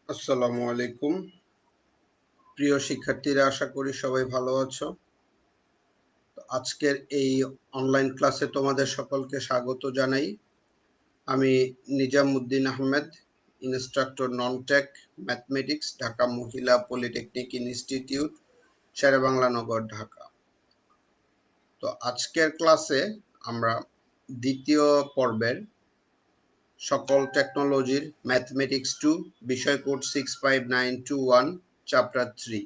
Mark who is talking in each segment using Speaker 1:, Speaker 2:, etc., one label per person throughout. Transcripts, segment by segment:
Speaker 1: আসসালামু আলাইকুম। প্রিয় শিক্ষার্থীরা, আশা করি সবাই ভালো আছো। আজকের এই অনলাইন ক্লাসে তোমাদের সকলকে স্বাগত জানাই। আমি Nizamuddin Ahmed, instructor non tech mathematics, Dhaka মহিলা পলিটেকনিক ইনস্টিটিউট, শেরেবাংলা নগর, ঢাকা। তো আজকের ক্লাসে আমরা দ্বিতীয় পর্বের সকল টেকনোলজির ম্যাথমেটিক্স 2 বিষয় কোড 65921 চ্যাপ্টার 3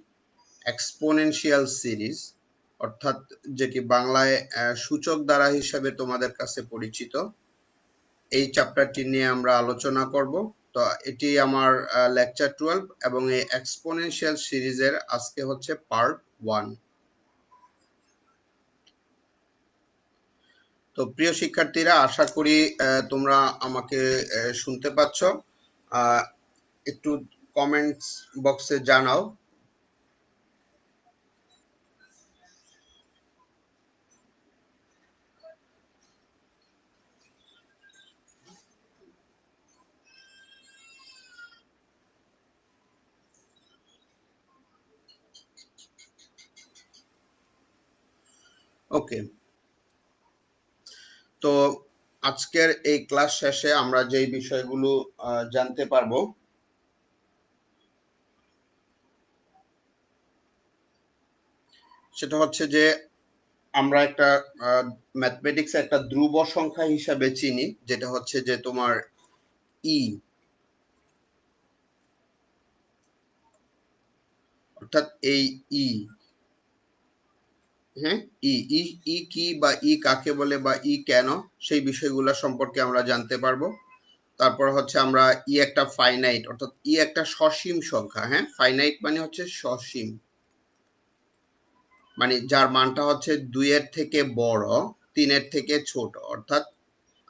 Speaker 1: এক্সপোনেনশিয়াল সিরিজ, অর্থাৎ যেটি বাংলায় সূচক ধারা হিসেবে তোমাদের কাছে পরিচিত, এই চ্যাপ্টারটি নিয়ে আমরা আলোচনা করব। তো এটি আমার লেকচার 12 এবং এই এক্সপোনেনশিয়াল সিরিজের আজকে হচ্ছে পার্ট 1। তো প্রিয় শিক্ষার্থীরা, আশা করি তোমরা আমাকে শুনতে পাচ্ছ। একটু কমেন্টস বক্সে জানাও। ওকে, তো আজকের এই ক্লাস শেষে আমরা যেই বিষয়গুলো জানতে পারবো সেটা হচ্ছে যে আমরা একটা ম্যাথমেটিক্স একটা ধ্রুব সংখ্যা হিসাবে চিনি, যেটা হচ্ছে যে তোমার ই, অর্থাৎ এই ই, হ্যাঁ, ই ই ই কি বা ই কাকে বলে বা ই কেন, সেই বিষয়গুলো সম্পর্কে আমরা জানতে পারবো। তারপর হচ্ছে আমরা ই একটা ফাইনাইট, অর্থাৎ ই একটা সসীম সংখ্যা। হ্যাঁ, ফাইনাইট মানে হচ্ছে সসীম, মানে যার মানটা হচ্ছে 2 এর থেকে বড়, 3 এর থেকে ছোট। অর্থাৎ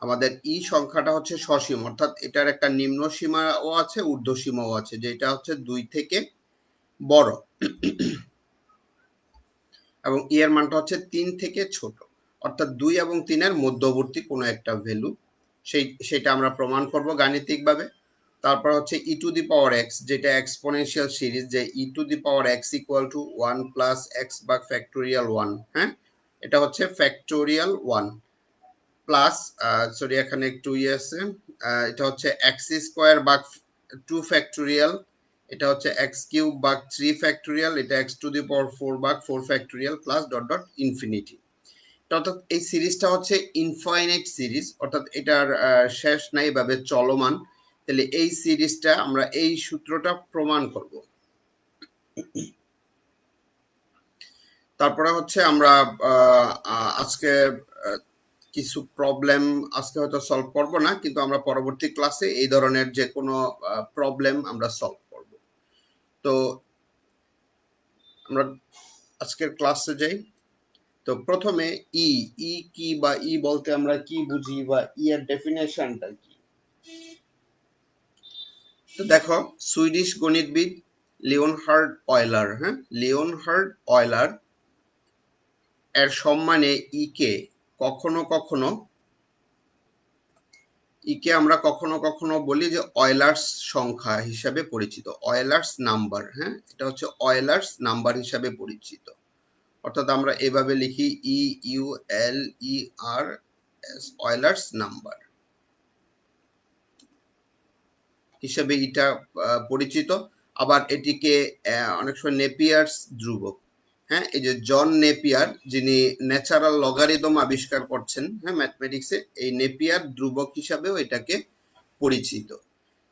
Speaker 1: আমাদের ই সংখ্যাটা হচ্ছে সসীম, অর্থাৎ এটার একটা নিম্ন সীমাও আছে, ঊর্ধ্ব সীমাও আছে, যেটা হচ্ছে 2 থেকে বড়, এবং ই এর মানটা হচ্ছে 3 থেকে ছোট, অর্থাৎ 2 এবং 3 এর মধ্যবর্তী কোনো একটা ভ্যালু। সেটা আমরা প্রমাণ করব গাণিতিকভাবে। তারপর হচ্ছে e to the power x, যেটা এক্সপোনেনশিয়াল সিরিজ, যে e to the power x equal to 1 plus x বা ফ্যাক্টোরিয়াল 1। হ্যাঁ, এটা হচ্ছে ফ্যাক্টোরিয়াল 1 প্লাস, সরি এখানে একটু ইয়ে আছে, এটা হচ্ছে এক্স স্কোয়ার বা 2 ফ্যাক্টোরিয়াল, এটা হচ্ছে এক্স কিউব বা 3 ফ্যাক্টোরিয়াল, এটা এক্স টু দি পাওয়ার 4 বা 4 factorial plus dot dot infinity. অর্থাৎ এই সিরিজটা হচ্ছে ইনফাইনাইট সিরিজ, অর্থাৎ এটার শেষ নাই, এভাবে চলমান। তাহলে এই সিরিজটা আমরা এই সূত্রটা প্রমাণ করব। তারপরে হচ্ছে আমরা আজকে কিছু প্রবলেম আজকে হয়তো সলভ করব না, কিন্তু আমরা পরবর্তী ক্লাসে এই ধরনের যে কোনো প্রবলেম আমরা সলভ করব। তো আমরা আজকের ক্লাসে যাই। তো প্রথমে ই ই কি বা ই বলতে আমরা কি বুঝি বা ই এর ডেফিনেশনটা কি। তো দেখো, সুইডিশ গণিতবিদ লিওনহার্ড অয়লার, হ্যাঁ, লিওনহার্ড অয়লার এর সম্মানে ই কে কখনো কখনো ইকে আমরা কখনো কখনো বলি যে অয়লার্স সংখ্যা হিসাবে পরিচিত, অয়লার্স নাম্বার। হ্যাঁ, এটা হচ্ছে অয়লার্স নাম্বার হিসাবে পরিচিত, অর্থাৎ আমরা এভাবে লিখি ই ইউ এল ই আর এস, অয়লার্স নাম্বার হিসেবে এটা পরিচিত। আবার এটিকে অনেক সময় নেপিয়ার্স ধ্রুবক, হ্যাঁ, এই যে জন নেপিয়ার, যিনি ন্যাচারাল লগারিদম আবিষ্কার করছেন, হ্যাঁ, ম্যাথমেটিক্সে, এই নেপিয়ার ধ্রুবক হিসাবেও এটাকে পরিচিত।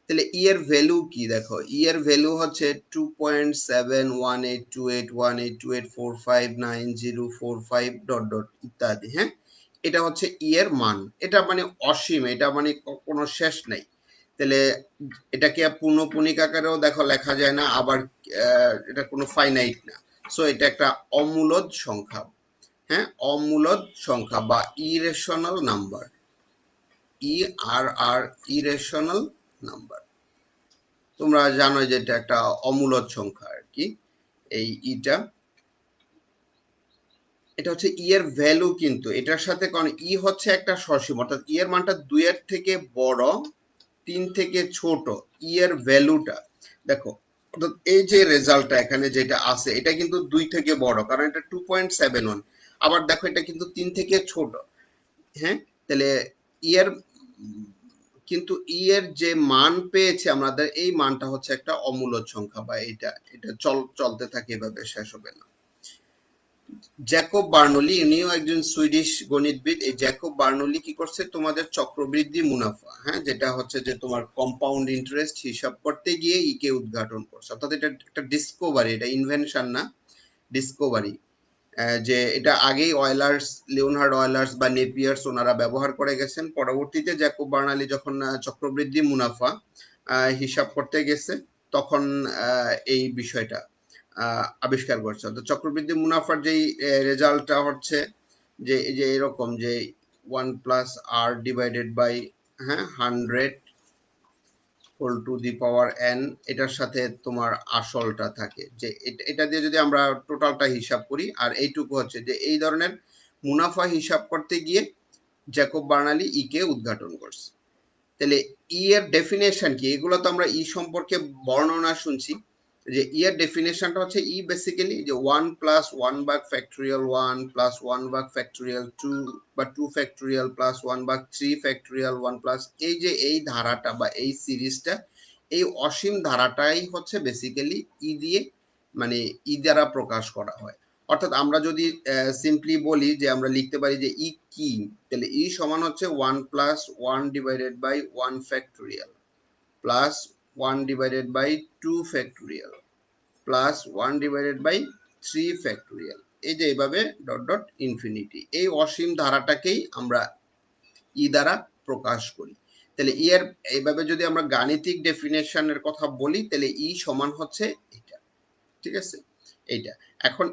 Speaker 1: তাহলে ই এর ভ্যালু কি দেখো, ই এর ভ্যালু হচ্ছে 2.7182828459045 ডট ডট ইত্যাদি। হ্যাঁ, এটা হচ্ছে ই এর মান, এটা মানে অসীম, এটা মানে কোনো শেষ নাই। তাহলে এটাকে পূর্ণপূর্ণিক আকারেও দেখো লেখা যায় না, আবার এটা কোনো ফাইনাইট না। সো এটা একটা অমূলদ সংখ্যা, হ্যাঁ, অমূলদ সংখ্যা বা ইরেশনাল নাম্বার, ই আর আর ইরেশনাল নাম্বার। তোমরা জানো যে এটা একটা অমূলদ সংখ্যা আর কি, এই ইটা। এটা হচ্ছে ই এর ভ্যালু, কিন্তু এটার সাথে কারণ ই হচ্ছে একটা সসীম, অর্থাৎ ই এর মানটা 2 এর থেকে বড়, 3 থেকে ছোট, ই এর ভ্যালুটা দেখো, তো এই যে রেজাল্টটা এখানে যেটা আছে এটা কিন্তু 2 থেকে বড়, কারণ এটা 2.71। আবার দেখো এটা কিন্তু 3 থেকে ছোট। হ্যাঁ, তাহলে এর কিন্তু এর যে মান পেয়েছে আমাদের, এই মানটা হচ্ছে একটা অমূলদ সংখ্যা, বা এটা এটা চলতে থাকে, এভাবে শেষ হবে না। জ্যাকব বার্নলি, ইনিও একজন সুইডিশ গণিতবিদ। এই জ্যাকব বার্নলি কি করছে, তোমাদের চক্রবৃদ্ধি মুনাফা, হ্যাঁ, যেটা হচ্ছে যে তোমার কম্পাউন্ড ইন্টারেস্ট হিসাব করতে গিয়ে ইকে উদ্ঘাটন করছে। অর্থাৎ এটা একটা ডিসকভারি, এটা ইনভেনশন না, ডিসকভারি। যে এটা আগেই অয়লার্স, লিওনার্ড অয়লার্স বা নেপিয়ার্স ওনারা ব্যবহার করে গেছেন। পরবর্তীতে জ্যাকব বার্নালি যখন চক্রবৃদ্ধি মুনাফা হিসাব করতে গেছে, তখন এই বিষয়টা আবিষ্কার করছে। তো চক্রবৃদ্ধি মুনাফার যেই রেজাল্টটা হচ্ছে যে এই যে এরকম যে 1 + r ডিভাইডেড বাই, হ্যাঁ, 100 whole to the power n, এটার সাথে তোমার আসলটা থাকে। যে এটা দিয়ে যদি আমরা টোটালটা হিসাব করি, আর এইটুকু হচ্ছে যে এই ধরনের মুনাফা হিসাব করতে গিয়ে জ্যাকব বার্নালি কে উদ্ঘাটন করছে। তাহলে এর ডেফিনেশন কি? এগুলো তো আমরা সম্পর্কে বর্ণনা শুনছি। যে এর ডেফিনেশনটা হচ্ছে বেসিক্যালি যে 1+1 +1 + 1 বা 2 ফ্যাক্টোরিয়াল +1 + 3 ফ্যাক্টোরিয়াল 1 এই যে এই ধারাটা বা এই সিরিজটা, এই অসীম ধারাটাই হচ্ছে বেসিক্যালি দিয়ে, মানে দ্বারা প্রকাশ করা হয়। অর্থাৎ আমরা যদি সিম্পলি বলি যে আমরা লিখতে পারি যে কি, তাহলে সমান হচ্ছে 1+1 divided by 1 factorial plus 1 divided by 2 factorial plus 1 divided by 3 factorial. এই যে এইভাবে ডট ডট ইনফিনিটি, এই অসীম ধারাটাকেই আমরা দ্বারা প্রকাশ করি। তাহলে এর এইভাবে যদি আমরা গাণিতিক ডেফিনেশনের কথা বলি, তাহলে সমান হচ্ছে এটা। ঠিক আছে, এইটা। এখন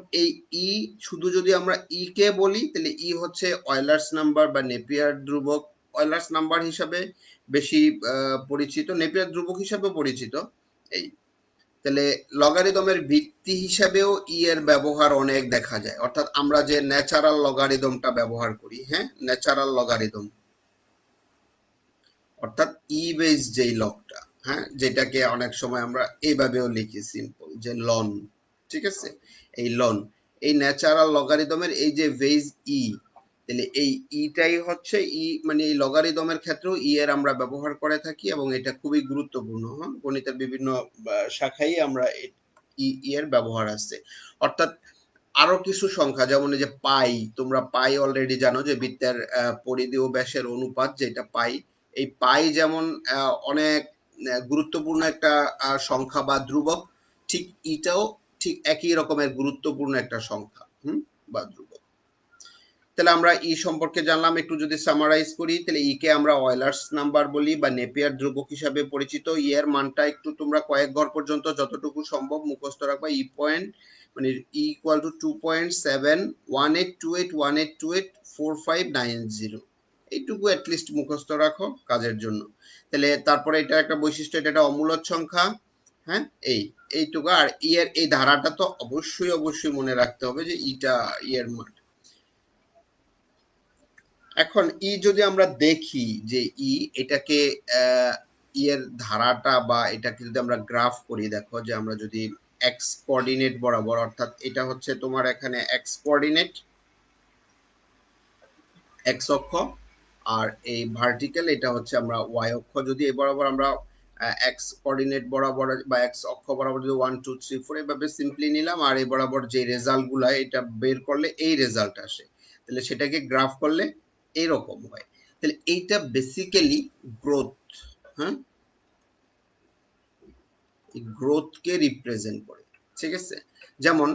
Speaker 1: এই শুধু যদি আমরা কে বলি, তাহলে হচ্ছে অয়লার্স নাম্বার বা নেপিয়ার ধ্রুবক। অয়লার্স নাম্বার হিসাবে বেশি পরিচিত, নেপিয়ার ধ্রুবক হিসাবে পরিচিত। এই, তাহলে লগারিদমের ভিত্তি হিসাবেও এর ব্যবহার অনেক দেখা যায়। অর্থাৎ আমরা যে ন্যাচারাল লগারিদমটা ব্যবহার করি, হ্যাঁ, ন্যাচারাল লগারিদম, অর্থাৎ বেস যেই লগটা, হ্যাঁ, যেটাকে অনেক সময় আমরা এইভাবেও লিখি সিম্পল, যে লন। ঠিক আছে, এই লন, এই ন্যাচারাল লগারিদমের এই যে বেস তাহলে এই টাই হচ্ছে মানে এই লগারিদমের ক্ষেত্রেও এর আমরা ব্যবহার করে থাকি, এবং এটা খুবই গুরুত্বপূর্ণ। হ্যাঁ, গণিতের বিভিন্ন শাখায় আমরা এর ব্যবহার আছে। অর্থাৎ আরো কিছু সংখ্যা, যেমন এই যে পাই, তোমরা পাই অলরেডি জানো যে বৃত্তের পরিধি ও ব্যাসের অনুপাত, যেটা পাই। এই পাই যেমন অনেক গুরুত্বপূর্ণ একটা সংখ্যা বা ধ্রুবক, ঠিক এটাও ঠিক একই রকমের গুরুত্বপূর্ণ একটা সংখ্যা, বা ধ্রুবক। তাহলে আমরা সম্পর্কে জানলাম। একটু যদি সামারাইজ করি, তাহলে কে আমরা অয়লার্স নাম্বার বলি বা নেপিয়ার ধ্রুবক হিসাবে পরিচিত। এর মানটা একটু তোমরা কয়েক ঘর পর্যন্ত যতটুকু সম্ভব মুখস্থ রাখবা। পয়েন্ট মানে ইকুয়াল টু 2.7182818284590, এইটুকু অ্যাটলিস্ট মুখস্থ রাখো কাজের জন্য। তাহলে তারপরে এটা একটা বৈশিষ্ট্য, এটা একটা অমূলদ সংখ্যা। হ্যাঁ, এইটুকু। আর এই ধারাটা তো অবশ্যই অবশ্যই মনে রাখতে হবে যে এর মান। এখন যদি আমরা দেখি যে এটাকে এর ধারাটা বা এটাকে যদি আমরা গ্রাফ করি, দেখো যে আমরা যদি এক্স কোঅর্ডিনেট বরাবর, অর্থাৎ এটা হচ্ছে তোমার এখানে এক্স কোঅর্ডিনেট, এক্স অক্ষ, আর এই ভার্টিক্যাল এটা হচ্ছে আমরা ওয়াই অক্ষ। যদি এই বরাবর আমরা এক্স কোঅর্ডিনেট বরাবর বা এক্স অক্ষ বরাবর যদি 1 2 3 4 এভাবে সিম্পলি নিলাম, আর এই বরাবর যে রেজাল্ট গুলা এটা বের করলে এই রেজাল্ট আসে, তাহলে সেটাকে গ্রাফ করলে এরকম হয়। তাহলে এইটা বেসিক্যালি গ্রোথ, হ্যাঁ, গ্রোথকে রিপ্রেজেন্ট করে। ঠিক আছে, যেমন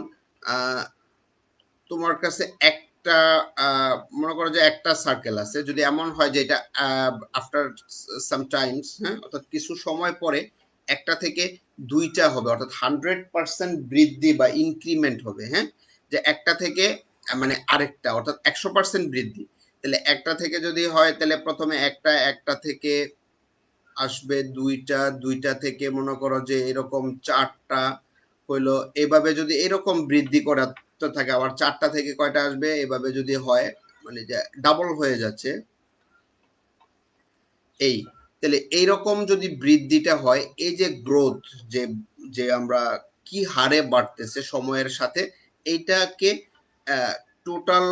Speaker 1: তোমার কাছে একটা মনে করো যে একটা সার্কেল আছে, যদি এমন হয় যে এটা আফটার সাম টাইমস, হ্যাঁ, অর্থাৎ কিছু সময় পরে একটা থেকে দুইটা হবে, অর্থাৎ 100% বৃদ্ধি বা ইনক্রিমেন্ট হবে। হ্যাঁ, যে একটা থেকে মানে আরেকটা, অর্থাৎ 100% বৃদ্ধি। তাহলে একটা থেকে যদি হয়, তাহলে প্রথমে একটা থেকে আসবে দুইটা, দুইটা থেকে মনে করো যে এরকম চারটা হইলো। এভাবে যদি এরকম বৃদ্ধি করাতে থাকে, আবার চারটা থেকে কয়টা আসবে, এভাবে যদি হয়, মানে যে ডাবল হয়ে যাচ্ছে এই। তাহলে এইরকম যদি বৃদ্ধিটা হয়, এই যে গ্রোথ, যে যে আমরা কি হারে বাড়তেছে সময়ের সাথে, এইটাকে টোটাল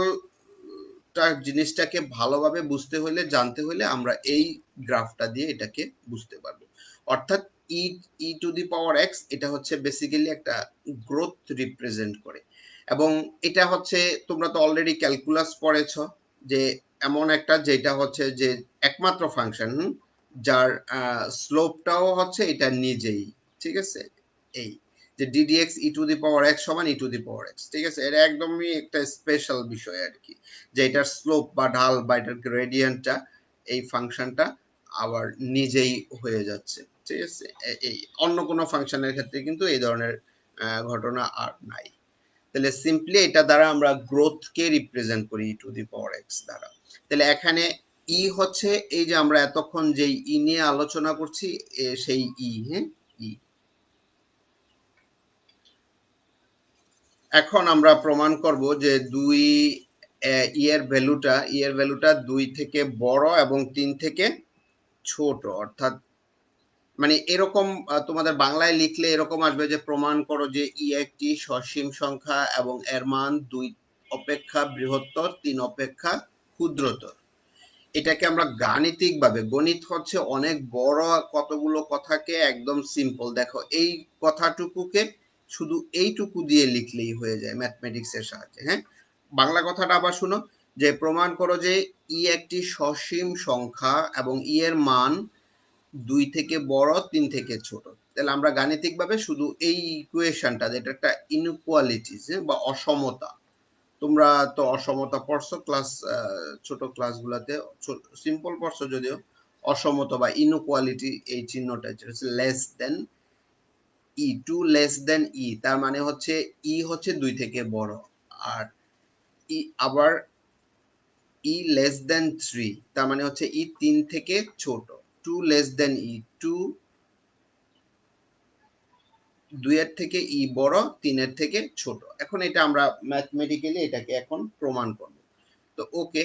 Speaker 1: জিনিসটাকে ভালোভাবে বুঝতে হলে, জানতে হলে আমরা এই গ্রাফটা দিয়ে এটাকে বুঝতে পারবো। অর্থাৎ ই টু দি পাওয়ার এক্স এটা হচ্ছে বেসিক্যালি একটা গ্রোথ রিপ্রেজেন্ট করে, এবং এটা হচ্ছে তোমরা তো অলরেডি ক্যালকুলাস পড়েছ যে এমন একটা যেটা হচ্ছে যে একমাত্র ফাংশন যার স্লোপটাও হচ্ছে এটা নিজেই, ঠিক আছে, এই যে ddx E to the power x সমান ই টু দি পাওয়ার এক্স, ঠিক আছে, এটা একদমই একটা স্পেশাল বিষয় আর কি, যে এটার স্লোপ বা ঢাল বা এটার গ্রেডিয়েন্টটা এই ফাংশনটা আবার নিজেই হয়ে যাচ্ছে, ঠিক আছে। এই অন্য কোনো ফাংশনের ক্ষেত্রে কিন্তু এই ধরনের ঘটনা আর নাই। তাহলে সিম্পলি এটা দ্বারা আমরা গ্রোথকে রিপ্রেজেন্ট করি ই টু দি পাওয়ার এক্স দ্বারা। তাহলে এখানে ই হচ্ছে এই যে আমরা এতক্ষণ যেই ই নিয়ে আলোচনা করছি সেই ই, হ্যাঁ, ই। এখন আমরা প্রমাণ করব যে দুই এর ভ্যালুটা 2 থেকে বড় এবং 3 থেকে ছোট, অর্থাৎ মানে এরকম তোমাদের বাংলায় লিখলে এরকম আসবে যে প্রমাণ করো যে ই একটি সসীম সংখ্যা এবং এর মান 2 অপেক্ষা বৃহত্তর, 3 অপেক্ষা ক্ষুদ্রতর। এটাকে আমরা গাণিতিকভাবে, গণিত হচ্ছে অনেক বড় কতগুলো কথাকে একদম সিম্পল, দেখো এই কথাটুকুকে শুধু এইটুকু দিয়ে লিখলেই হয়ে যায় ম্যাথমেটিক্স এর সাহায্যে, হ্যাঁ। বাংলা কথাটা আবার শুনো, যে প্রমাণ করো যে ই একটি সসীম সংখ্যা এবং ই এর মান 2 থেকে বড়, 3 থেকে ছোট। তাহলে আমরা গাণিতিকভাবে শুধু এই ইকুয়েশনটা, যেটা একটা ইনইকুয়ালিটিস বা অসমতা, তোমরা তো অসমতা পড়ছো ক্লাস, ছোট ক্লাসগুলোতে সিম্পল পড়ছো যদিও, অসমতা বা ইনইকুয়ালিটি এই চিহ্নটা হচ্ছে লেস দেন ই, টু লেস দেন ই, তার মানে হচ্ছে ই হচ্ছে 2 থেকে বড়, আর ই আবার ই লেস দেন 3, তার মানে হচ্ছে ই 3 থেকে ছোট, টু লেস দেন ই, 2 এর থেকে ই বড়, 3 এর থেকে ছোট। এখন এটা আমরা ম্যাথমেটিক্যালি এটাকে এখন প্রমাণ করব। তো ওকে,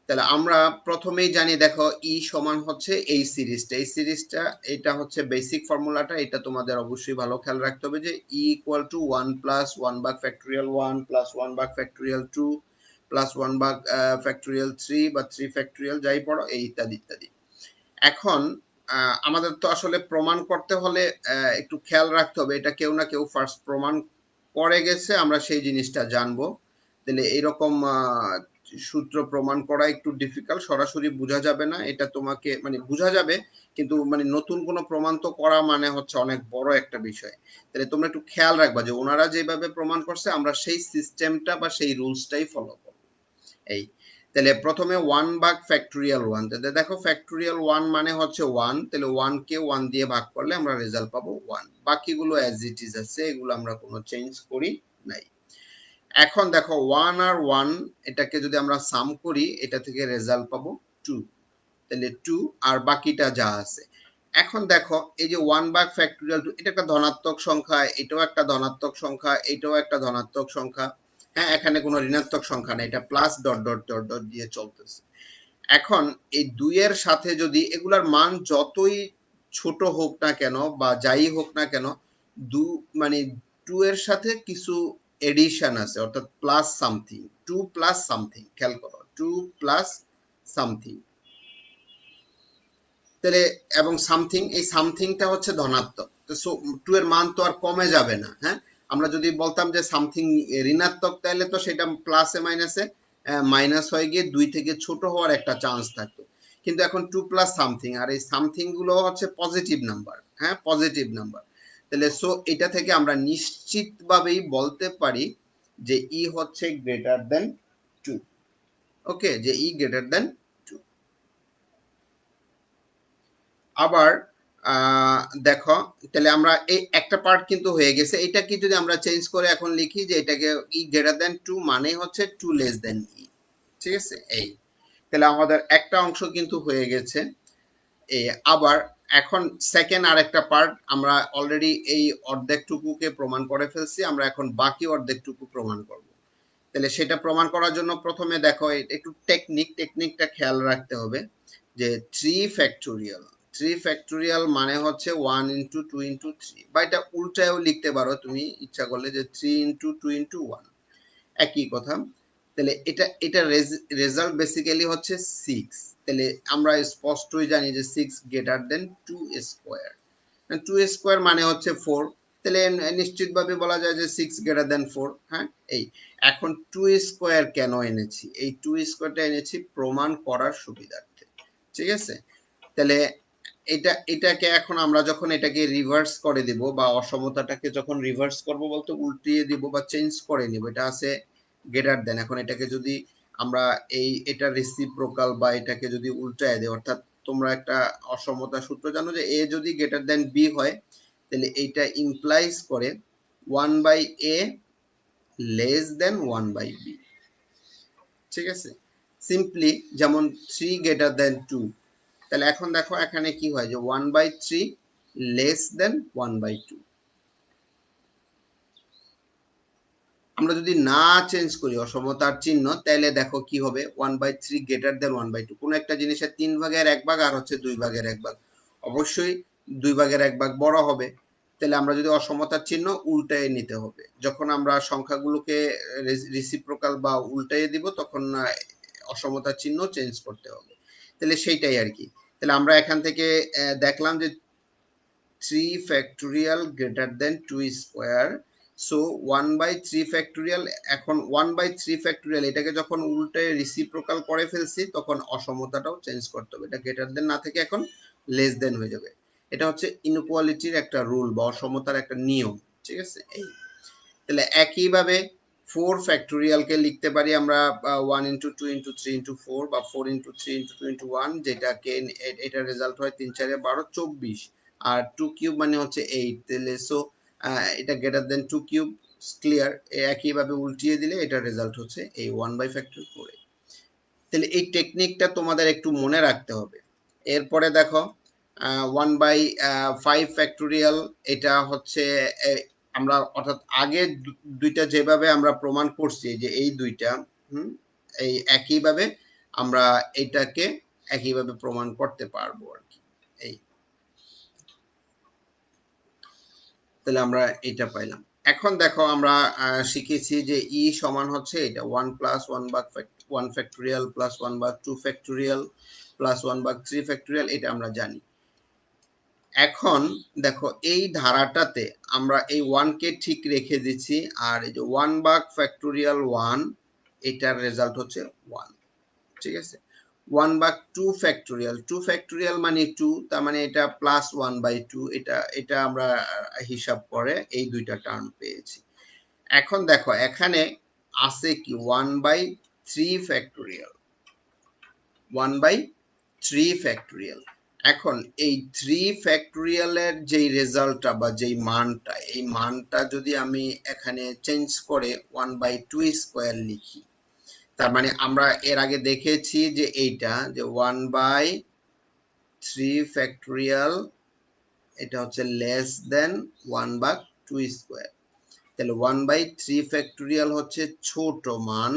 Speaker 1: তাহলে আমরা প্রথমেই জানি, দেখো ই সমান হচ্ছে এই সিরিজটা এটা হচ্ছে বেসিক ফর্মুলাটা, এটা তোমাদের অবশ্যই ভালো খেয়াল রাখতে হবে যে ই ইকুয়াল টু 1 প্লাস 1 ভাগ ফ্যাক্টোরিয়াল 1 প্লাস 1 ভাগ ফ্যাক্টোরিয়াল 2 প্লাস 1 ভাগ ফ্যাক্টোরিয়াল 3 বা 3 ফ্যাক্টোরিয়াল যাই পড়ো, এই ইত্যাদি ইত্যাদি। এখন আমাদের তো আসলে প্রমাণ করতে হলে একটু খেয়াল রাখতে হবে, এটা কেউ না কেউ ফার্স্ট প্রমাণ করে গেছে, আমরা সেই জিনিসটা জানবো। তাহলে এরকম সূত্র প্রমাণ করা একটু ডিফিকাল্ট, সরাসরি বোঝা যাবে না, এটা তোমাকে মানে বোঝা যাবে কিন্তু মানে নতুন কোনো প্রমাণ তো করা মানে হচ্ছে অনেক বড় একটা বিষয়। তাহলে তোমরা একটু খেয়াল রাখবা যে ওনারা যেভাবে প্রমাণ করছে আমরা সেই সিস্টেমটা বা সেই রুলসটাই ফলো করব। এই তাহলে প্রথমে 1 ভাগ ফ্যাক্টোরিয়াল 1, তাহলে দেখো ফ্যাক্টোরিয়াল 1 মানে হচ্ছে 1, তাহলে 1 কে 1 দিয়ে ভাগ করলে আমরা রেজাল্ট পাবো 1, বাকিগুলো অ্যাজ ইট ইজ আছে, এগুলো আমরা কোনো চেঞ্জ করি নাই। এখন দেখো 1 আর 1 এটাকে যদি আমরা সাম করি, এটা থেকে রেজাল্ট পাবো 2, তাহলে 2 আর বাকিটা যা আছে। এখন দেখো এই যে 1 ভাগ ফ্যাক্টোরিয়াল 2, এটা একটা ধনাত্মক সংখ্যা, এটাও একটা ধনাত্মক সংখ্যা, এটাও একটা ধনাত্মক সংখ্যা, হ্যাঁ, এখানে কোনো ঋণাত্মক সংখ্যা নেই, এটা plus dot dot dot dot দিয়ে চলতেছে। এখন এই 2 এর সাথে যদি এগুলার মান যতই ছোট হোক না কেন বা যাই হোক না কেন, মানে 2 এর সাথে কিছু এডিশন আছে, অর্থাৎ প্লাস সামথিং, 2 প্লাস সামথিং, খেয়াল করো 2 প্লাস সামথিং, তাহলে এবং সামথিং, এই সামথিংটা হচ্ছে ধনাত্মক, তো সো 2 এর মান তো আর কমে যাবে না, হ্যাঁ। আমরা যদি বলতাম যে সামথিং ঋণাত্মক, তাহলে তো সেটা প্লাসে মাইনাসে মাইনাস হয়ে গিয়ে 2 থেকে ছোট হওয়ার একটা চান্স থাকতো, কিন্তু এখন 2 প্লাস সামথিং, আর এই সামথিং গুলো হচ্ছে পজিটিভ নাম্বার, হ্যাঁ, পজিটিভ নাম্বার। তাহলে সো এটা থেকে আমরা নিশ্চিতভাবেই বলতে পারি যে ই হচ্ছে গ্রেটার দেন 2, ওকে, যে ই গ্রেটার দেন 2। আবার দেখো, তাহলে আমরা এই একটা পার্ট কিন্তু হয়ে গেছে, এটা কি যদি আমরা চেঞ্জ করে এখন লিখি যে এটাকে ই গ্রেটার দেন 2 মানে হচ্ছে 2 লেস দেন ই, ঠিক আছে, এই তাহলে আমাদের একটা অংশ কিন্তু হয়ে গেছে। আবার এখন সেকেন্ড আর একটা পার্ট আমরা অলরেডি এই অর্ধেকটুকুকে প্রমাণ করে ফেলছি, আমরা এখন বাকি অর্ধেকটুকু প্রমাণ করব। তাহলে সেটা প্রমাণ করার জন্য প্রথমে দেখো একটু টেকনিকটা খেয়াল রাখতে হবে, যে 3 3 ফ্যাক্টোরিয়াল মানে হচ্ছে 1 ইন্টু 2 ইন্টু 3, বা এটা উল্টায়ও লিখতে পারো তুমি ইচ্ছা করলে, যে 3 ইন্টু 2 ইন্টু 1, একই কথা। তাহলে এটা রেজাল্ট বেসিক্যালি হচ্ছে 6। তাহলে আমরা স্পষ্টই জানি যে 6 গ্রেটার দেন 2 স্কোয়ার। 2 স্কোয়ার মানে হচ্ছে 4, তাহলে নিশ্চিতভাবে বলা যায় যে 6 গ্রেটার দেন 4। হ্যাঁ, এই এখন 2 স্কোয়ার কেন এনেছি? এই 2 স্কোয়ারটা এনেছি প্রমাণ করার সুবিধার্থে, ঠিক আছে? তাহলে এটাকে এখন আমরা যখন এটাকে রিভার্স করে দিব, বা অসমতাটাকে যখন রিভার্স করব বলতে উল্টিয়ে দিব বা চেঞ্জ করে নিব, এটা আছে গ্রেটার দেন। এখন এটাকে যদি আমরা এটা রেসিপ্রোকাল বা এটাকে যদি উল্টায় দেই, অর্থাৎ তোমরা একটা অসমতা সূত্র জানো যে এ যদি গ্রেটার দেন বি হয়, তাহলে এইটা ইমপ্লাইজ করে 1/a লেস দেন 1/b, ঠিক আছে? সিম্পলি যেমন 3 গ্রেটার দেন 2, তাহলে এখন দেখো এখানে কি হয়, যে 1/3 লেস দেন 1/2। আমরা যদি না চেঞ্জ করি অসমতার চিহ্ন, তাহলে দেখো কি হবে, 1/3 গ্রেটার দেন 1/2। কোনো একটা জিনিসের 3 ভাগের 1 ভাগ আর হচ্ছে 2 ভাগের 1 ভাগ, অবশ্যই 2 ভাগের 1 ভাগ বড় হবে। তাহলে আমরা যদি অসমতার চিহ্ন উল্টায় নিতে হবে, যখন আমরা সংখ্যাগুলোকে রেসিপ্রোকাল বা উল্টায় দিব, তখন অসমতার চিহ্ন চেঞ্জ করতে হবে। তাহলে সেইটাই আর কি। তাহলে আমরা এখান থেকে দেখলাম যে 3 factorial greater than 2 square, so 1/3 factorial. এখন 1/3 ফ্যাক্টোরিয়াল এটাকে যখন উল্টে রিসিপ্রোকাল করে ফেলছি, তখন অসমতাটাও চেঞ্জ করতে হবে, এটা গ্রেটার দেন না থেকে এখন লেস দেন হয়ে যাবে। এটা হচ্ছে ইনইকুয়ালিটির একটা রুল বা অসমতার একটা নিয়ম, ঠিক আছে? এই তাহলে একইভাবে 4 ফ্যাক্টোরিয়ালকে লিখতে পারি আমরা 1 ইন্টু 2 ইন্টু 3 ইন্টু 4, বা 4 ইন্টু 3 ইন্টু 2 ইন্টু 1, যেটাকে এটার রেজাল্ট হয় 3 4 12 24, আর 2 কিউব মানে হচ্ছে 8। তাহলে সো এটা গ্রেটার দেন 2 কিউব, ক্লিয়ার? একইভাবে উল্টিয়ে দিলে এটার রেজাল্ট হচ্ছে এই 1/4। তাহলে এই টেকনিকটা তোমাদের একটু মনে রাখতে হবে। এরপরে দেখো 1/5 ফ্যাক্টোরিয়াল, এটা হচ্ছে আমরা অর্থাৎ আগে দুইটা যেভাবে আমরা প্রমাণ করছি, যে এই দুইটা এই একইভাবে আমরা এটাকে একইভাবে প্রমাণ করতে পারবো আর কি। এই তাহলে আমরা এটা পাইলাম। এখন দেখো আমরা শিখেছি যে ই সমান হচ্ছে এটা 1 plus 1 factorial plus 1/2 factorial plus 1/3 factorial, এটা আমরা জানি। এখন দেখো এই ধারাটাতে আমরা এই 1 কে ঠিক রেখে দিচ্ছি, আর এই যে 1 ফ্যাক্টোরিয়াল 1, এটার রেজাল্ট হচ্ছে 1, ঠিক আছে? 1/2 ফ্যাক্টোরিয়াল, 2 ফ্যাক্টোরিয়াল মানে 2, তার মানে এটা প্লাস 1/2, এটা আমরা হিসাব করে এই দুইটা টার্ম পেয়েছি। এখন দেখো এখানে আছে কি 1/3 ফ্যাক্টোরিয়াল, 1/3 ফ্যাক্টোরিয়াল। এখন এই 3 ফ্যাক্টোরিয়ালের যেই রেজাল্টটা বা যেই মানটা, এই মানটা যদি আমি এখানে চেঞ্জ করে 1/2 স্কোয়ার লিখি, তার মানে আমরা এর আগে দেখেছি যে এইটা যে 1/3 ফ্যাক্টোরিয়াল এটা হচ্ছে লেস দেন 1/2 স্কোয়ার। তাহলে 1/3 ফ্যাক্টোরিয়াল হচ্ছে ছোট মান,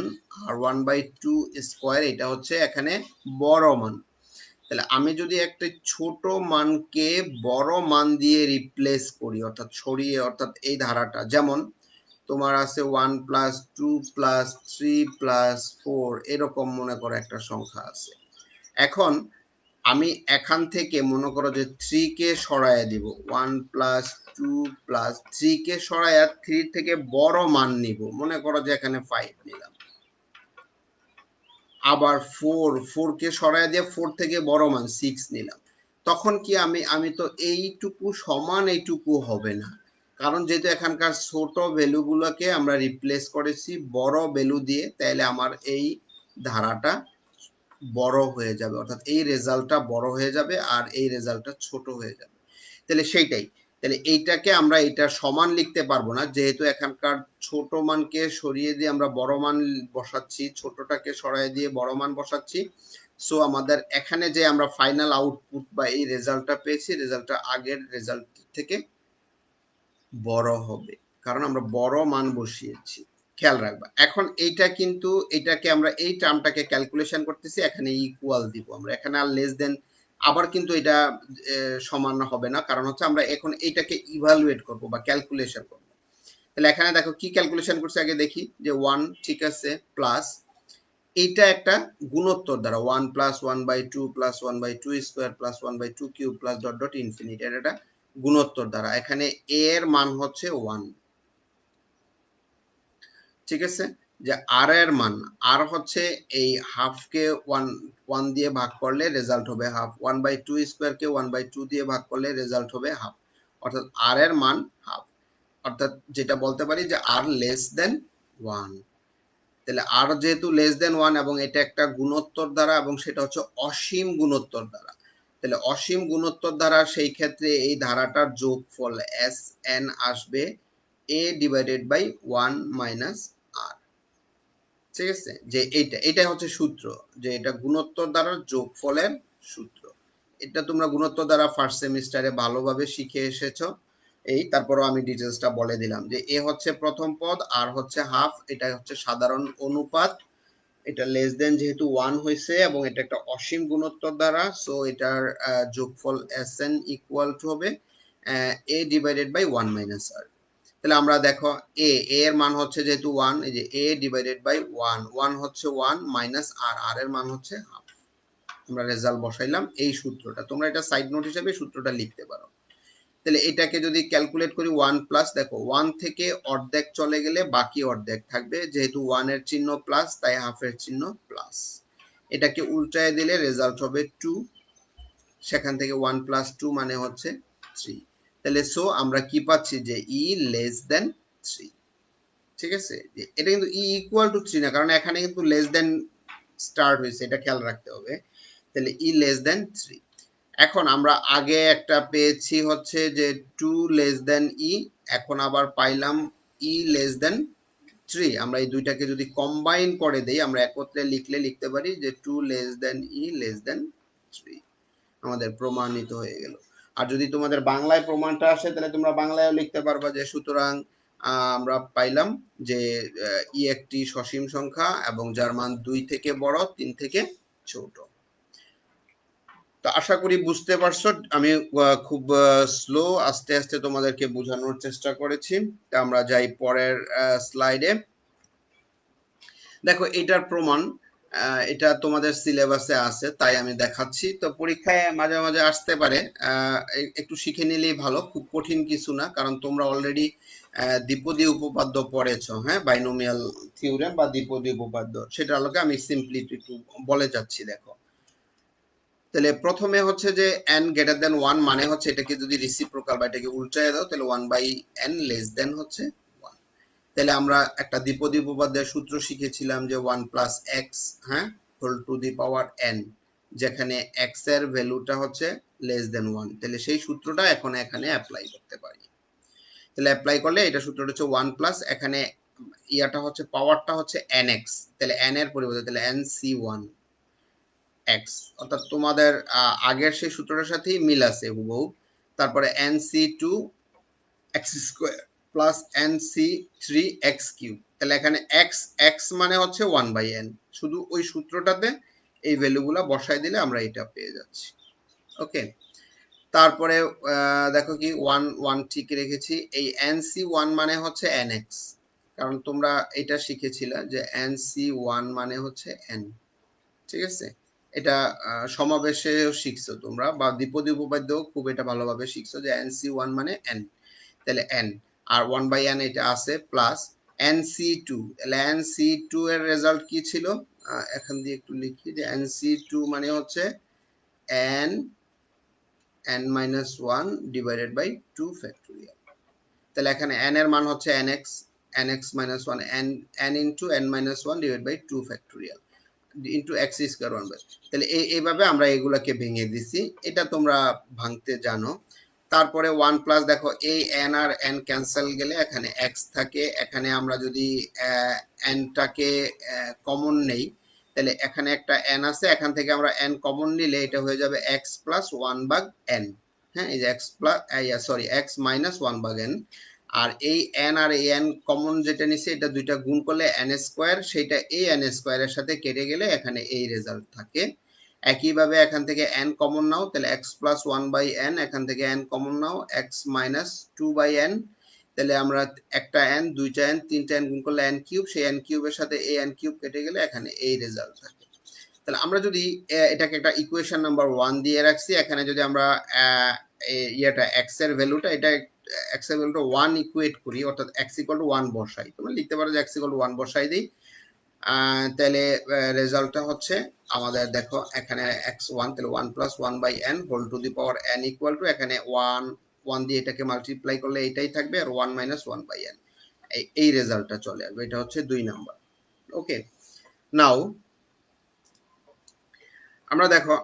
Speaker 1: আর 1/2 স্কোয়ার এটা হচ্ছে এখানে বড় মান। তাহলে আমি যদি একটা ছোট মানকে বড় মান দিয়ে রিপ্লেস করি, অর্থাৎ সরিয়ে, অর্থাৎ এই ধারাটা যেমন তোমার আছে 1 প্লাস 2 প্লাস 3 প্লাস 4, এরকম মনে করো একটা সংখ্যা আছে। এখন আমি এখান থেকে মনে করো যে 3 কে সরাইয়া দিব, 1 প্লাস 2 প্লাস 3 কে সরাইয়া 3 থেকে বড় মান নিব, মনে করো যে এখানে 5 নিলাম। আবার 4 কে সরাইয়া দিয়ে 4 থেকে বড় মান 6 নিলাম। তখন কি আমি তো এইটুকু সমান এইটুকু হবে না, কারণ যেহেতু এখানকার ছোট ভ্যালুগুলোকে আমরা রিপ্লেস করেছি বড় ভ্যালু দিয়ে, তাহলে আমার এই ধারাটা বড় হয়ে যাবে, অর্থাৎ এই রেজাল্টটা বড় হয়ে যাবে আর এই রেজাল্টটা ছোট হয়ে যাবে। তাহলে সেইটাই, তাহলে এইটাকে আমরা এটা সমান লিখতে পারবো না, যেহেতু এখানকার ছোট মানকে সরিয়ে দিয়ে আমরা বড় মান বসাচ্ছি, ছোটটাকে সরাই দিয়ে বড় মান বসাচ্ছি। সো আমাদের এখানে যে আমরা ফাইনাল আউটপুট বা এই রেজাল্টটা পেয়েছি, রেজাল্টটা আগের রেজাল্ট থেকে বড় হবে, কারণ আমরা বড় মান বসিয়েছি। খেয়াল রাখবা, এখন এইটা কিন্তু এটাকে আমরা এই টার্মটাকে ক্যালকুলেশন করতেছি, এখানে ইকুয়াল দিব আমরা, এখানে আর লেস দেন আবার কিন্তু এটা সমান হবে না, কারণ হচ্ছে আমরা এখন এইটাকে ইভালুয়েট করব বা ক্যালকুলেশন করব। তাহলে এখানে দেখো কি ক্যালকুলেশন করছে আগে দেখি, যে 1 ঠিক আছে প্লাস এইটা একটা গুণোত্তর দ্বারা 1 plus 1/2 plus 1/2 square plus 1/2 cube plus dot dot infinity, এটা গুণোত্তর দ্বারা। এখানে a এর মান হচ্ছে 1, ঠিক আছে, যে আর এর মান, আর হচ্ছে এই হাফকে 1 দিয়ে ভাগ করলে রেজাল্ট হবে হাফ, 1/2 স্কোয়ারকে 1/2 দিয়ে ভাগ করলে রেজাল্ট হবে হাফ, অর্থাৎ আর এর মান হাফ। অর্থাৎ যেটা বলতে পারি যে আর লেস দেন 1। তাহলে আর যেহেতু লেস দেন 1 এবং এটা একটা গুণোত্তর দ্বারা এবং সেটা হচ্ছে অসীম গুণোত্তর দ্বারা, তাহলে অসীম গুণোত্তর দ্বারা সেই ক্ষেত্রে এই ধারাটার যোগফল এস এন আসবে a ডিভাইডেড বাই 1 মাইনাস আর। ঠিক আছে, যে এটাই হচ্ছে সূত্র, যে এটা গুণোত্তর দ্বারা যোগফলের সূত্র। এটা তোমরা গুণোত্তর দ্বারা ফার্স্ট সেমিস্টারে ভালোভাবে শিখে এসেছো। তারপরও আমি ডিটেলসটা বলে দিলাম যে এ হচ্ছে প্রথম পদ, আর হচ্ছে হাফ, এটা হচ্ছে সাধারণ অনুপাত, এটা লেস দেন যেহেতু 1 হয়েছে এবং এটা একটা অসীম গুণোত্তর দ্বারা, সো এটার যোগফল এসএন ইকুয়াল টু হবে a ডিভাইডেড বাই 1 মাইনাস আর। তাহলে আমরা দেখো a এর মান হচ্ছে যেহেতু 1, এই যে a ডিভাইডেড বাই 1, 1 হচ্ছে 1 মাইনাস আর, আর এর মান হচ্ছে হাফ। আমরা রেজাল্ট বসাইলাম এই সূত্রটা, তোমরা এটা সাইড নোট হিসেবে সূত্রটা লিখতে পারো। তাহলে এটাকে যদি ক্যালকুলেট করি 1 প্লাস, দেখো 1 থেকে অর্ধেক চলে গেলে বাকি অর্ধেক থাকবে, যেহেতু 1 এর চিহ্ন প্লাস তাই হাফের চিহ্ন প্লাস, এটাকে উল্টায় দিলে রেজাল্ট হবে 2, সেখান থেকে 1 প্লাস 2 মানে হচ্ছে 3। তাহলে সো আমরা কি পাচ্ছি যে ই লেস দেন 3। ঠিক আছে, এটা কিন্তু ই ইকুয়াল টু 3 না, কারণ এখানে কিন্তু লেস দেন স্টার্ট হয়েছে, এটা খেয়াল রাখতে হবে। তাহলে ই লেস দেন 3। এখন আমরা আগে একটা পেয়েছি হচ্ছে যে 2 লেস দেন ই, এখন আবার পাইলাম ই লেস দেন 3। আমরা এই দুইটাকে যদি কম্বাইন করে দেই, আমরা একত্রে লিখতে পারি যে 2 লেস দেন ই লেস দেন 3, আমাদের প্রমাণিত হয়ে গেল। আর যদি তোমাদের বাংলায় প্রমাণটা আসে তাহলে তোমরা বাংলায়ও লিখতে পারবা যে সুতরাং আমরা পাইলাম যে ই একটি সসীম সংখ্যা এবং যার মান 2 থেকে বড় 3 থেকে ছোট। তো আশা করি বুঝতে পারছো, আমি খুব স্লো আস্তে আস্তে তোমাদেরকে বোঝানোর চেষ্টা করেছি। তা আমরা যাই পরের স্লাইডে। দেখো এটার প্রমাণ, এটা তোমাদের সিলেবাসে আছে তাই আমি দেখাচ্ছি। তো পরীক্ষায় মাঝে মাঝে আসতে পারে, একটু শিখে নিলেই ভালো, খুব কঠিন কিছু না, কারণ তোমরা অলরেডি দ্বিপদী উপপাদ্য পড়েছো, হ্যাঁ, বাইনোমিয়াল থিওরেম বা দ্বিপদী উপপাদ্য, সেটার আলোকে আমি সিম্পলি একটু বলে যাচ্ছি। দেখো তাহলে প্রথমে হচ্ছে যে n গ্রেটার দেন 1 মানে হচ্ছে এটাকে যদি রেসিপ্রোকাল বা এটাকে উল্টায় দাও তাহলে 1/n লেস দেন হচ্ছে 1। তাহলে আমরা একটা দ্বিপদী উপপাদ্যের সূত্র শিখেছিলাম যে 1 প্লাস এক্স, হ্যাঁ, whole to the power n, যেখানে x এর ভ্যালুটা হচ্ছে লেস দেন 1। তাহলে সেই সূত্রটা এখন এখানে অ্যাপ্লাই করতে পারি। তাহলে অ্যাপ্লাই করলে এটা সূত্রটা হচ্ছে 1 প্লাস, এখানে ইয়াটা হচ্ছে পাওয়ারটা হচ্ছে nx, তাহলে n এর পরিবর্তে তাহলে nc1 x, অর্থাৎ তোমাদের আগের সেই সূত্রটার সাথেই মিল আছে হুবহু। তারপরে nc2 x square plus nc3 x cube, তাহলে এখানে x x মানে হচ্ছে 1/n, শুধু ওই সূত্রটাতে এই ভ্যালুগুলো বসাই দিলে আমরা এটা পেয়ে যাচ্ছি। ওকে, তারপরে দেখো কি 1 1 ঠিক রেখেছি, এই nc1 মানে হচ্ছে nx, কারণ তোমরা এটা শিখেছিলে যে nc1 মানে হচ্ছে n। ঠিক আছে, এটা সমাবেশেও শিখছো তোমরা, বা দ্বিপদী উপপাদ্যও খুব এটা ভালোভাবে শিখছো যে nc1 মানে n, তাহলে n আর 1/n এটা আছে প্লাস nc2, তাহলে nc2 এর রেজাল্ট কি ছিল, এখান দিয়ে একটু লিখি যে nc2 মানে হচ্ছে n n-1 divided by 2 factorial. তাহলে এখানে n এর মান হচ্ছে nx, nx minus 1, n into n-1 divide by 2 factorial into x square 1/, তাহলে এইভাবে আমরা এগুলাকে ভেঙে দিছি, এটা তোমরা ভাঙতে জানো। তারপরে 1 প্লাস, দেখো এই n আর n ক্যান্সেল গেলে এখানে x থাকে, এখানে আমরা যদি nটাকে কমন নেই তাহলে এখানে একটা n আছে, এখান থেকে আমরা n কমন নিলে এটা হয়ে যাবে x প্লাস 1/n, হ্যাঁ, এই যে x plus sorry x minus 1/n। আর এই n আর এই n কমন যেটা নিছে এটা দুইটা গুণ করলে n স্কয়ার, সেটা এই n স্কয়ারের সাথে কেটে গেলে এখানে এই রেজাল্ট থাকে। একইভাবে এখান থেকে n কমন নাও, তাহলে x প্লাস 1/n, এখান থেকে n কমন নাও x মাইনাস 2/n, তাহলে আমরা একটা n, দুইটা n, তিনটা n গুণ করলে n কিউব, সেই n কিউবের সাথে এই n কিউব কেটে গেলে এখানে এই রেজাল্ট থাকে। তাহলে আমরা যদি এটাকে একটা ইকুয়েশন নাম্বার 1 দিয়ে রাখছি, এখানে যদি আমরা ইয়েটা x এর ভ্যালুটা, এটা x এর ভ্যালুটা 1 ইকুয়েট করি, অর্থাৎ x ইকুয়াল টু 1 বসাই, তোমরা লিখতে পারো যে x ইকুয়াল টু 1 বসাই দিই, তাহলে রেজাল্টটা হচ্ছে আমাদের দেখো এখানে x1, তাহলে 1 plus 1/n whole to the power n equal to, এখানে 1 দিয়ে এটাকে মাল্টিপ্লাই করলে এটাই থাকবে, আর 1 মাইনাস 1/n, এই রেজাল্টটা চলে আসবে। এটা হচ্ছে 2 নাম্বার। ওকে, নাও আমরা দেখো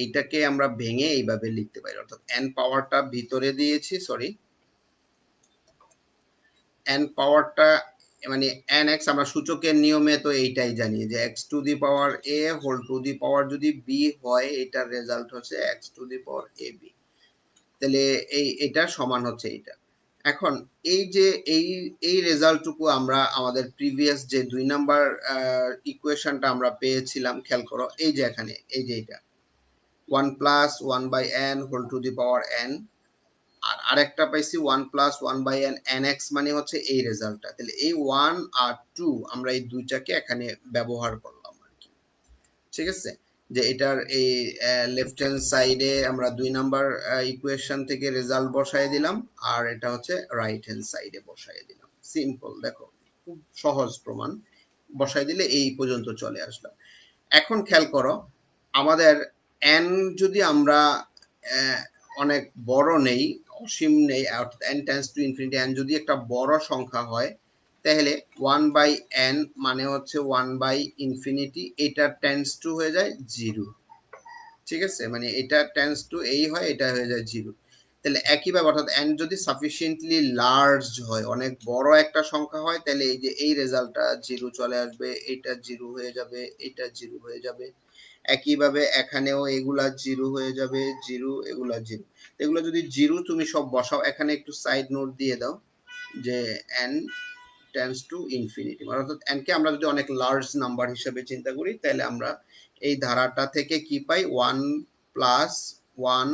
Speaker 1: এইটাকে আমরা ভেঙে এইভাবে লিখতে পারি, অর্থাৎ n পাওয়ারটা ভিতরে দিয়েছি, সরি n পাওয়ারটা মানে nx, আমরা সূচকের নিয়মে তো এইটাই জানি যে x to the power a whole to the power যদি b হয়, এটার রেজাল্ট হচ্ছে x to the power ab, তাহলে এটা সমান হচ্ছে এইটা। এখন এই যে এই রেজাল্টটুকু আমরা আমাদের প্রিভিয়াস যে 2 নাম্বার ইকুয়েশনটা আমরা পেয়েছিলাম, খেয়াল করো এই যে এখানে এই যে এটা 1 plus 1/n whole to the power n, আর আরেকটা পাইছি 1 প্লাস 1/n nx, মানে হচ্ছে এই রেজাল্টটা। তাহলে এই 1 আর 2 আমরা এই দুইটাকে এখানে ব্যবহার করলাম আর কি, ঠিক আছে, যে এটার এই লেফট হ্যান্ড সাইডে আমরা 2 নাম্বার ইকুয়েশন থেকে রেজাল্ট বসায় দিলাম, আর এটা হচ্ছে রাইট হ্যান্ড সাইডে বসায় দিলাম। সিম্পল, দেখো খুব সহজ প্রমাণ, বসাই দিলে এই পর্যন্ত চলে আসলাম। এখন খেয়াল করো আমাদের n যদি আমরা অনেক বড় নেই, অসীম নেই, অর্থাৎ n tends to infinity, n যদি একটা বড় সংখ্যা হয়, তাহলে 1/n মানে হচ্ছে 1/ইনফিনিটি, এটা টেন্ডস টু হয়ে যায় 0, ঠিক আছে, মানে এটা টেন্ডস টু এই হয়, এটা হয়ে যায় 0। তাহলে একইভাবে অর্থাৎ n যদি সাফিসিয়েন্টলি লার্জ হয়, অনেক বড় একটা সংখ্যা হয়, তাহলে এই যে এই রেজাল্টটা 0 চলে আসবে, এটা 0 হয়ে যাবে, এটা 0 হয়ে যাবে। একইভাবে এখানেও এগুলা 0 হয়ে যাবে, 0, এগুলা 0। এগুলো যদি 0 তুমি সব বসাও, এখানে একটু সাইড নোট দিয়ে দাও যে n টেন্ডস টু ইনফিনিটি, অর্থাৎ n কে আমরা যদি অনেক লার্জ নাম্বার হিসেবে চিন্তা করি, তাহলে আমরা এই ধারাটা থেকে কি পাই, 1 প্লাস 1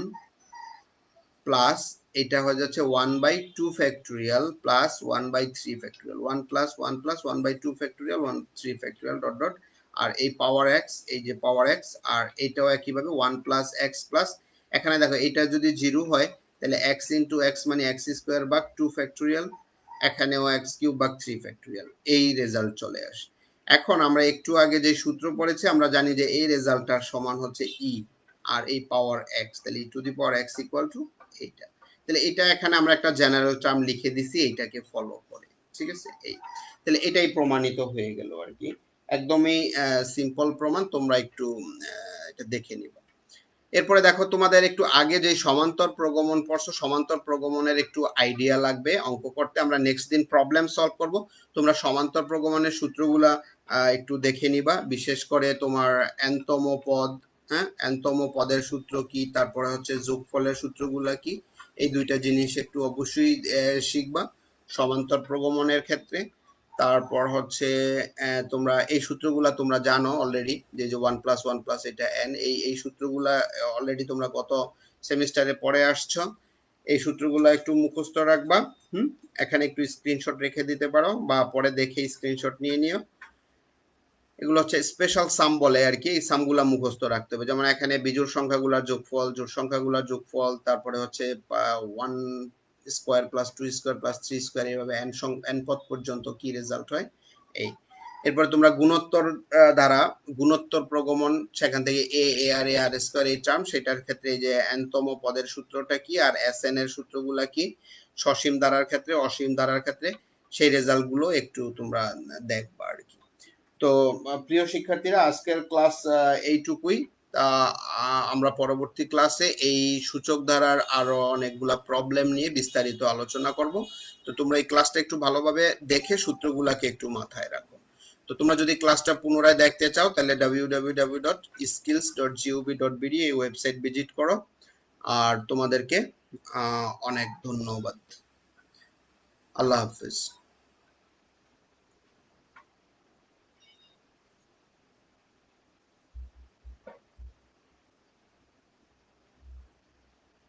Speaker 1: প্লাস এটা হয়ে যাচ্ছে 1/2 factorial plus 1/3 factorial, 1 plus 1 plus 1/2 factorial 1/3 factorial dot dot, আর এই পাওয়ার x, এই যে পাওয়ার x, আর এটাও একইভাবে 1 প্লাস x প্লাস, এখানে দেখো এটা যদি 0 হয়, তাহলে x ইন্টু x মানে x স্কোয়ার ভাগ 2 ফ্যাক্টোরিয়াল, এখানেও x কিউব ভাগ 3 ফ্যাক্টোরিয়াল, এই রেজাল্ট চলে আসে। এখন আমরা একটু আগে যে সূত্র পড়েছি, আমরা জানি যে এই রেজাল্টটার সমান হচ্ছে e আর এই পাওয়ার x, তাহলে e two the power x equal to এইটা। তাহলে এটা এখানে আমরা একটা জেনারেল টার্ম লিখে দিছি, এইটাকে ফলো করে, ঠিক আছে, এই তাহলে এটাই প্রমাণিত হয়ে গেল আর কি, একদমই সিম্পল প্রমাণ, তোমরা একটু এটা দেখে নিবা। এরপরে দেখো তোমাদের একটু আগে যে সমান্তর প্রগমন পড়ছো, সমান্তর প্রগমনের একটু আইডিয়া লাগবে অঙ্ক করতে, আমরা নেক্সট দিন প্রবলেম সলভ করব। তোমরা সমান্তর প্রগমনের সূত্রগুলা একটু দেখে নিবা, বিশেষ করে তোমার nতম পদ, হ্যাঁ nতম পদের সূত্র কি, তারপরে হচ্ছে যোগফলের সূত্রগুলা কি, এই দুইটা জিনিস একটু অবশ্যই শিখবা সমান্তর প্রগমনের ক্ষেত্রে। তারপর হচ্ছে তোমরা এই সূত্রগুলা তোমরা জানো অলরেডি, যে 1 প্লাস 1 প্লাস এটা n, এই সূত্রগুলা অলরেডি তোমরা গত সেমিস্টারে পড়ে আসছো, এই সূত্রগুলা একটু মুখস্থ রাখবা। এখানে একটু স্ক্রিনশট রেখে দিতে পারো, বা পরে দেখে স্ক্রিনশট নিয়ে নিও। এগুলো হচ্ছে স্পেশাল সাম বলে আর কি, এই সামগুলা মুখস্থ রাখতে হবে, যেমন এখানে বিজোড় সংখ্যাগুলোর যোগফল, জোড় সংখ্যাগুলোর যোগফল, তারপরে হচ্ছে 1 square plus 2 square plus 3 square, এইভাবে n পদ পর্যন্ত কি রেজাল্ট হয় এই। এরপরে তোমরা গুণোত্তর দ্বারা গুণোত্তর প্রগমন, সেখান থেকে a আর a আর স্কোয়ার এই টার্ম, সেটার ক্ষেত্রে এই যে nতম পদের সূত্রটা কি, আর Sn এর সূত্রগুলা কি, সসীম ধারার ক্ষেত্রে, অসীম ধারার ক্ষেত্রে, সেই রেজাল্ট গুলো একটু তোমরা দেখবা আর কি। তো প্রিয় শিক্ষার্থীরা, আজকের ক্লাস এইটুকুই। আমরা পরবর্তী ক্লাসে এই সূচক ধারার আরো অনেকগুলা প্রবলেম নিয়ে বিস্তারিত আলোচনা করব। তো তোমরা এই ক্লাসটা একটু ভালোভাবে দেখে সূত্রগুলাকে একটু মাথায় রাখো। তো তোমরা যদি ক্লাসটা পুনরায় দেখতে চাও, তাহলে www.skills.gov.bd এই ওয়েবসাইট ভিজিট করো। আর তোমাদেরকে অনেক ধন্যবাদ। আল্লাহ হাফেজ।